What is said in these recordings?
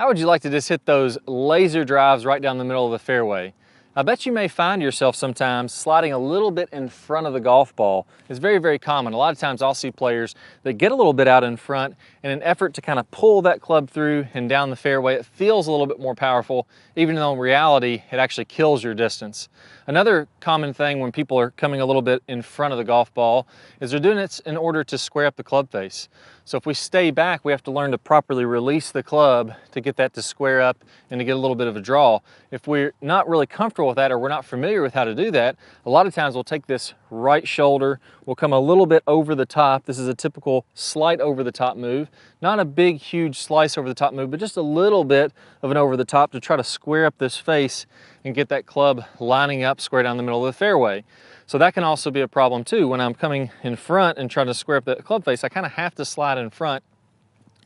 How would you like to just hit those laser drives right down the middle of the fairway? I bet you may find yourself sometimes sliding a little bit in front of the golf ball. It's very, very common. A lot of times I'll see players that get a little bit out in front in an effort to kind of pull that club through and down the fairway. It feels a little bit more powerful, even though in reality, it actually kills your distance. Another common thing when people are coming a little bit in front of the golf ball is they're doing it in order to square up the club face. So if we stay back, we have to learn to properly release the club to get that to square up and to get a little bit of a draw. If we're not really comfortable with that or we're not familiar with how to do that, a lot of times we'll take this right shoulder, we'll come a little bit over the top. This is a typical slight over the top move. Not a big, huge slice over the top move, but just a little bit of an over the top to try to square up this face and get that club lining up square down the middle of the fairway. So that can also be a problem too. When I'm coming in front and trying to square up that club face, I kind of have to slide in front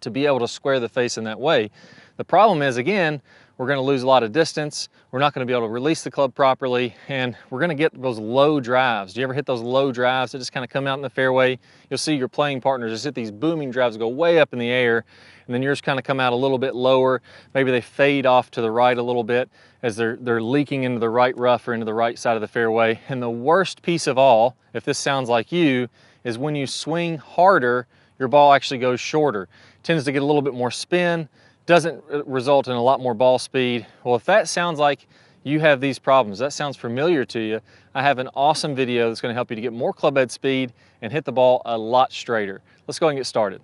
to be able to square the face in that way. The problem is, again, we're going to lose a lot of distance. We're not going to be able to release the club properly, and we're going to get those low drives. Do you ever hit those low drives that just kind of come out in the fairway? You'll see your playing partners just hit these booming drives, go way up in the air, and then yours kind of come out a little bit lower. Maybe they fade off to the right a little bit as they're leaking into the right rough or into the right side of the fairway. And the worst piece of all, if this sounds like you, is when you swing harder, your ball actually goes shorter. It tends to get a little bit more spin, doesn't result in a lot more ball speed. Well, if that sounds like you have these problems, that sounds familiar to you, I have an awesome video that's going to help you to get more club head speed and hit the ball a lot straighter. Let's go ahead and get started.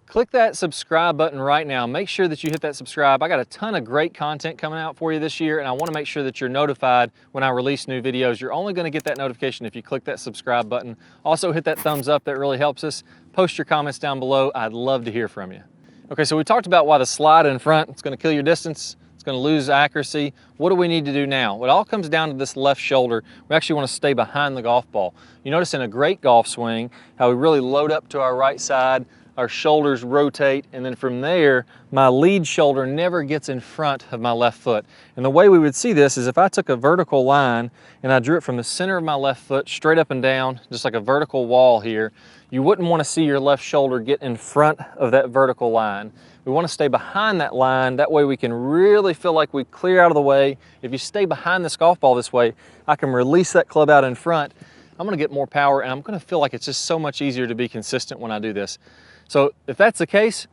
Click that subscribe button right now. Make sure that you hit that subscribe. I got a ton of great content coming out for you this year, and I want to make sure that you're notified when I release new videos. You're only going to get that notification if you click that subscribe button. Also hit that thumbs up, that really helps us. Post your comments down below. I'd love to hear from you. Okay, so we talked about why the slide in front, it's going to kill your distance. It's going to lose accuracy. What do we need to do now? It all comes down to this left shoulder. We actually want to stay behind the golf ball. You notice in a great golf swing how we really load up to our right side, our shoulders rotate, and then from there, my lead shoulder never gets in front of my left foot. And the way we would see this is if I took a vertical line and I drew it from the center of my left foot straight up and down, just like a vertical wall here, you wouldn't want to see your left shoulder get in front of that vertical line. We want to stay behind that line. That way we can really feel like we clear out of the way. If you stay behind this golf ball this way, I can release that club out in front. I'm going to get more power, and I'm going to feel like it's just so much easier to be consistent when I do this. So if that's the case,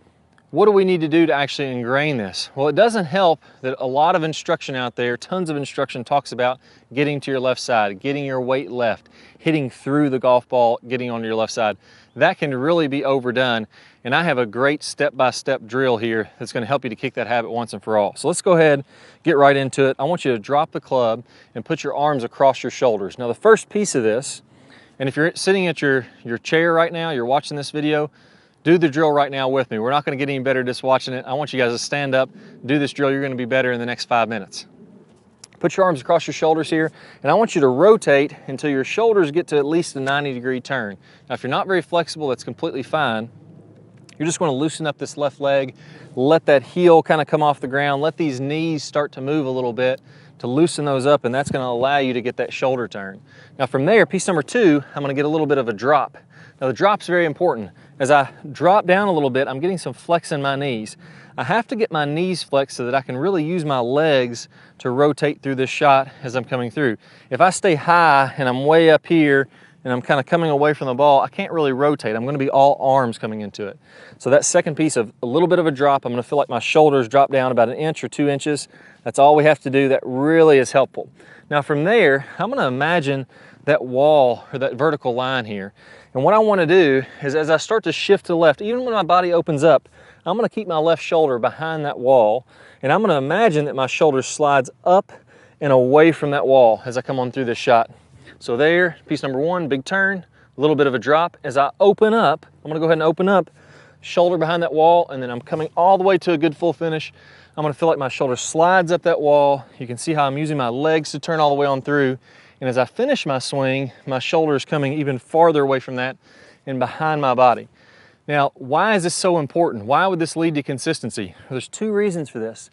what do we need to do to actually ingrain this? Well, it doesn't help that a lot of instruction out there, tons of instruction talks about getting to your left side, getting your weight left, hitting through the golf ball, getting onto your left side. That can really be overdone. And I have a great step-by-step drill here that's going to help you to kick that habit once and for all. So let's go ahead, get right into it. I want you to drop the club and put your arms across your shoulders. Now the first piece of this, and if you're sitting at your chair right now, you're watching this video, do the drill right now with me. We're not going to get any better just watching it. I want you guys to stand up, do this drill. You're going to be better in the next 5 minutes. Put your arms across your shoulders here, and I want you to rotate until your shoulders get to at least a 90-degree turn. Now, if you're not very flexible, that's completely fine. You're just going to loosen up this left leg, let that heel kind of come off the ground, let these knees start to move a little bit to loosen those up, and that's going to allow you to get that shoulder turn. Now from there, piece number 2, I'm going to get a little bit of a drop. Now the drop's very important. As I drop down a little bit, I'm getting some flex in my knees. I have to get my knees flexed so that I can really use my legs to rotate through this shot as I'm coming through. If I stay high and I'm way up here and I'm kind of coming away from the ball, I can't really rotate. I'm going to be all arms coming into it. So that second piece of a little bit of a drop, I'm going to feel like my shoulders drop down about 1 inch or 2 inches. That's all we have to do. That really is helpful. Now from there, I'm going to imagine that wall or that vertical line here. And what I want to do is as I start to shift to the left, even when my body opens up, I'm going to keep my left shoulder behind that wall, and I'm going to imagine that my shoulder slides up and away from that wall as I come on through this shot. So there, piece number 1, big turn, a little bit of a drop. As I open up, I'm going to go ahead and open up, shoulder behind that wall, and then I'm coming all the way to a good full finish. I'm going to feel like my shoulder slides up that wall. You can see how I'm using my legs to turn all the way on through. And as I finish my swing, my shoulder is coming even farther away from that and behind my body. Now, why is this so important? Why would this lead to consistency? Well, there's 2 reasons for this.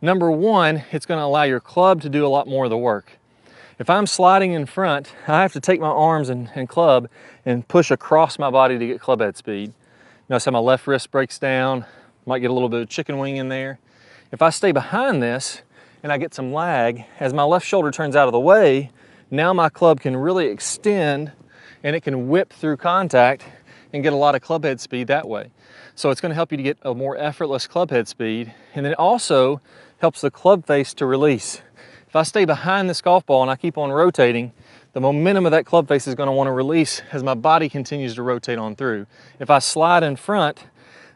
Number 1, it's going to allow your club to do a lot more of the work. If I'm sliding in front, I have to take my arms and club and push across my body to get club head speed. Notice how my left wrist breaks down, might get a little bit of chicken wing in there. If I stay behind this and I get some lag, as my left shoulder turns out of the way, now my club can really extend and it can whip through contact and get a lot of club head speed that way. So it's going to help you to get a more effortless club head speed, and it also helps the club face to release. If I stay behind this golf ball and I keep on rotating, the momentum of that club face is going to want to release as my body continues to rotate on through. If I slide in front,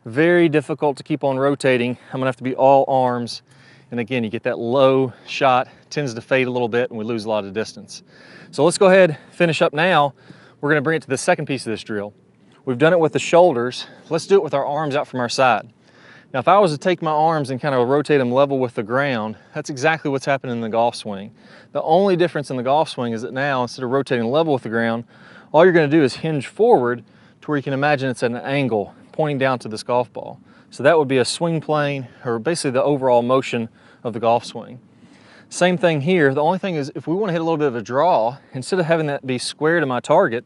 very difficult to keep on rotating. I'm going to have to be all arms, and again, you get that low shot, tends to fade a little bit, and we lose a lot of distance. So let's go ahead, finish up now. We're going to bring it to the second piece of this drill. We've done it with the shoulders. Let's do it with our arms out from our side. Now, if I was to take my arms and kind of rotate them level with the ground, that's exactly what's happening in the golf swing. The only difference in the golf swing is that now, instead of rotating level with the ground, all you're going to do is hinge forward to where you can imagine it's at an angle pointing down to this golf ball. So that would be a swing plane, or basically the overall motion of the golf swing. Same thing here. The only thing is, if we want to hit a little bit of a draw, instead of having that be square to my target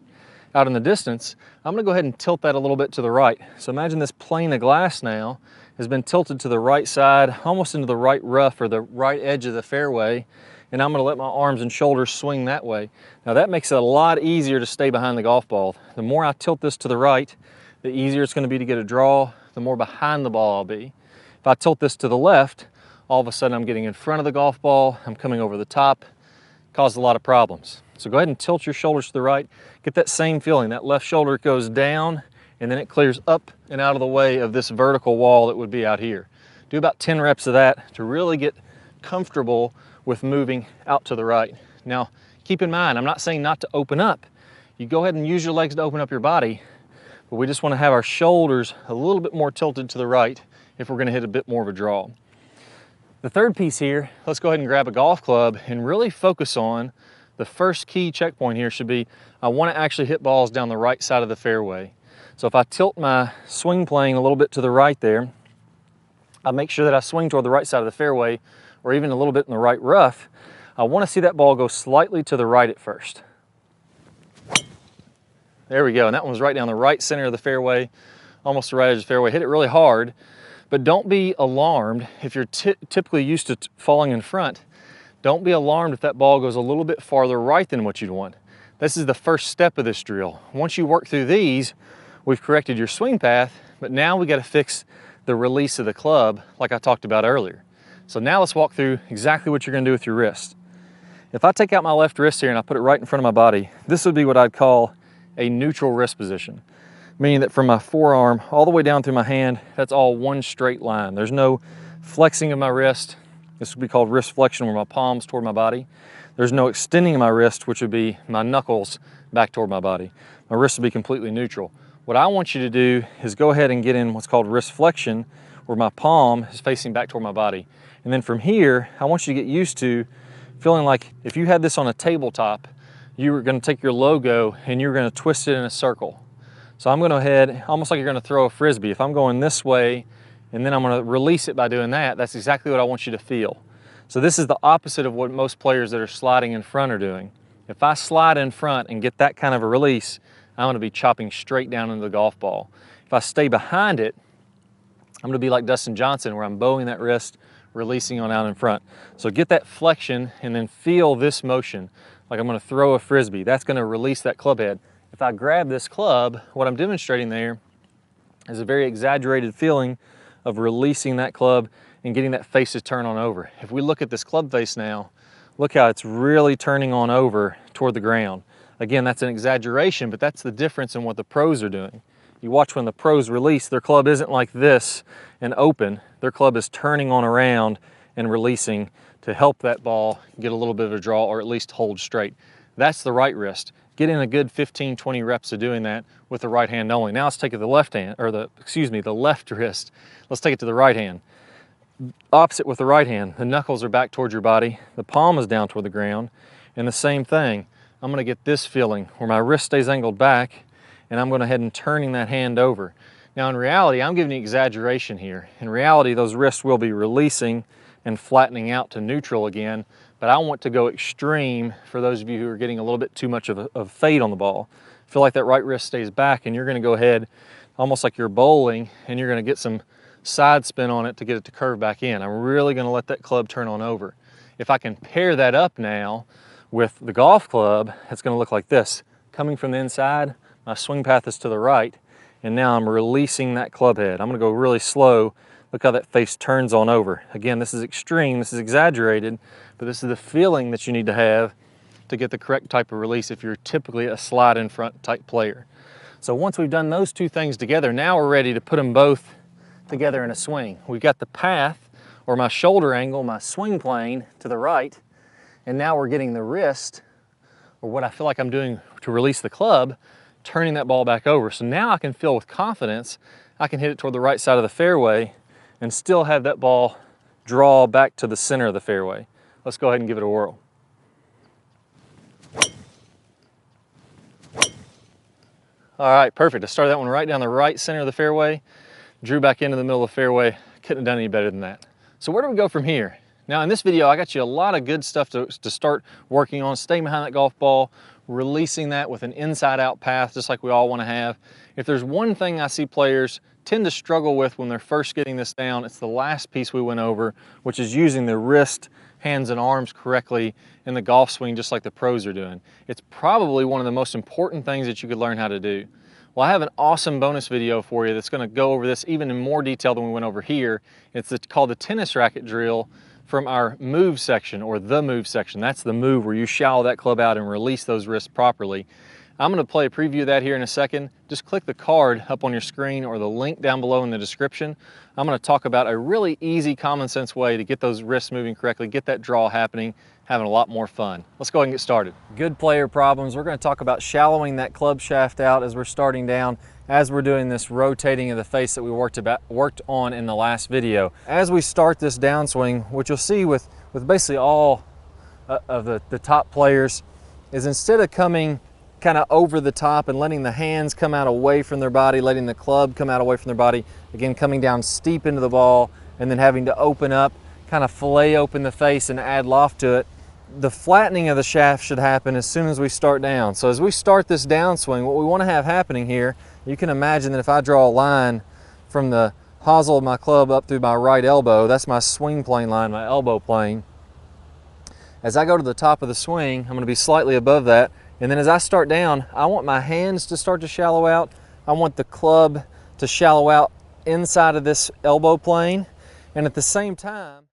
out in the distance, I'm going to go ahead and tilt that a little bit to the right. So imagine this plane of glass now has been tilted to the right side, almost into the right rough or the right edge of the fairway, and I'm going to let my arms and shoulders swing that way. Now that makes it a lot easier to stay behind the golf ball. The more I tilt this to the right, the easier it's going to be to get a draw, the more behind the ball I'll be. If I tilt this to the left, all of a sudden I'm getting in front of the golf ball, I'm coming over the top, causes a lot of problems. So go ahead and tilt your shoulders to the right, get that same feeling. That left shoulder goes down, and then it clears up and out of the way of this vertical wall that would be out here. Do about 10 reps of that to really get comfortable with moving out to the right. Now, keep in mind, I'm not saying not to open up. You go ahead and use your legs to open up your body, but we just want to have our shoulders a little bit more tilted to the right if we're going to hit a bit more of a draw. The third piece here, let's go ahead and grab a golf club and really focus on the first key checkpoint here should be, I want to actually hit balls down the right side of the fairway. So if I tilt my swing plane a little bit to the right there, I make sure that I swing toward the right side of the fairway, or even a little bit in the right rough. I want to see that ball go slightly to the right at first. There we go, and that one was right down the right center of the fairway, almost the right edge of the fairway. Hit it really hard, but don't be alarmed if you're typically used to falling in front. Don't be alarmed if that ball goes a little bit farther right than what you'd want. This is the first step of this drill. Once you work through these, we've corrected your swing path, but now we got to fix the release of the club like I talked about earlier. So now let's walk through exactly what you're going to do with your wrist. If I take out my left wrist here and I put it right in front of my body, this would be what I'd call a neutral wrist position, meaning that from my forearm all the way down through my hand, that's all one straight line. There's no flexing of my wrist. This would be called wrist flexion, where my palms toward my body. There's no extending of my wrist, which would be my knuckles back toward my body. My wrist would be completely neutral. What I want you to do is go ahead and get in what's called wrist flexion, where my palm is facing back toward my body. And then from here, I want you to get used to feeling like if you had this on a tabletop, you were going to take your logo and you're going to twist it in a circle. So I'm going to head almost like you're going to throw a frisbee. If I'm going this way and then I'm going to release it by doing that, that's exactly what I want you to feel. So this is the opposite of what most players that are sliding in front are doing. If I slide in front and get that kind of a release, I'm going to be chopping straight down into the golf ball. If I stay behind it, I'm going to be like Dustin Johnson, where I'm bowing that wrist, releasing on out in front. So get that flexion and then feel this motion, like I'm going to throw a frisbee. That's going to release that club head. If I grab this club, what I'm demonstrating there is a very exaggerated feeling of releasing that club and getting that face to turn on over. If we look at this club face now, look how it's really turning on over toward the ground. Again, that's an exaggeration, but that's the difference in what the pros are doing. You watch when the pros release, their club isn't like this and open. Their club is turning on around and releasing to help that ball get a little bit of a draw, or at least hold straight. That's the right wrist. Get in a good 15, 20 reps of doing that with the right hand only. Now let's take it to the left hand, or the left wrist. Let's take it to the right hand. Opposite with the right hand. The knuckles are back towards your body. The palm is down toward the ground. And the same thing. I'm going to get this feeling where my wrist stays angled back, and I'm going to head and turning that hand over. Now in reality, I'm giving you exaggeration here. In reality, those wrists will be releasing and flattening out to neutral again, but I want to go extreme for those of you who are getting a little bit too much of fade on the ball. Feel like that right wrist stays back, and you're going to go ahead almost like you're bowling, and you're gonna get some side spin on it to get it to curve back in. I'm really gonna let that club turn on over. If I can pair that up now with the golf club, it's gonna look like this. Coming from the inside, my swing path is to the right, and now I'm releasing that club head. I'm gonna go really slow. Look how that face turns on over. Again, this is extreme, this is exaggerated, but this is the feeling that you need to have to get the correct type of release if you're typically a slide in front type player. So once we've done those two things together, now we're ready to put them both together in a swing. We've got the path, or my shoulder angle, my swing plane to the right, and now we're getting the wrist, or what I feel like I'm doing to release the club, turning that ball back over. So now I can feel with confidence, I can hit it toward the right side of the fairway and still have that ball draw back to the center of the fairway. Let's go ahead and give it a whirl. All right, perfect. I started that one right down the right center of the fairway, drew back into the middle of the fairway. Couldn't have done any better than that. So where do we go from here? Now in this video, I got you a lot of good stuff to start working on, staying behind that golf ball, releasing that with an inside out path, just like we all want to have. If there's one thing I see players tend to struggle with when they're first getting this down, it's the last piece we went over, which is using the wrist, hands, and arms correctly in the golf swing, just like the pros are doing. It's probably one of the most important things that you could learn how to do. Well, I have an awesome bonus video for you that's gonna go over this even in more detail than we went over here. It's called the tennis racket drill from our move section, or the move section. That's the move where you shallow that club out and release those wrists properly. I'm gonna play a preview of that here in a second. Just click the card up on your screen or the link down below in the description. I'm gonna talk about a really easy, common sense way to get those wrists moving correctly, get that draw happening, having a lot more fun. Let's go ahead and get started. Good player problems. We're gonna talk about shallowing that club shaft out as we're starting down, as we're doing this rotating of the face that we worked on in the last video. As we start this downswing, what you'll see with basically all of the top players is instead of coming kind of over the top and letting the hands come out away from their body, letting the club come out away from their body, again coming down steep into the ball and then having to open up, kind of fillet open the face and add loft to it. The flattening of the shaft should happen as soon as we start down. So as we start this downswing, what we want to have happening here, you can imagine that if I draw a line from the hosel of my club up through my right elbow, that's my swing plane line, my elbow plane. As I go to the top of the swing, I'm going to be slightly above that. And then as I start down, I want my hands to start to shallow out. I want the club to shallow out inside of this elbow plane. And at the same time,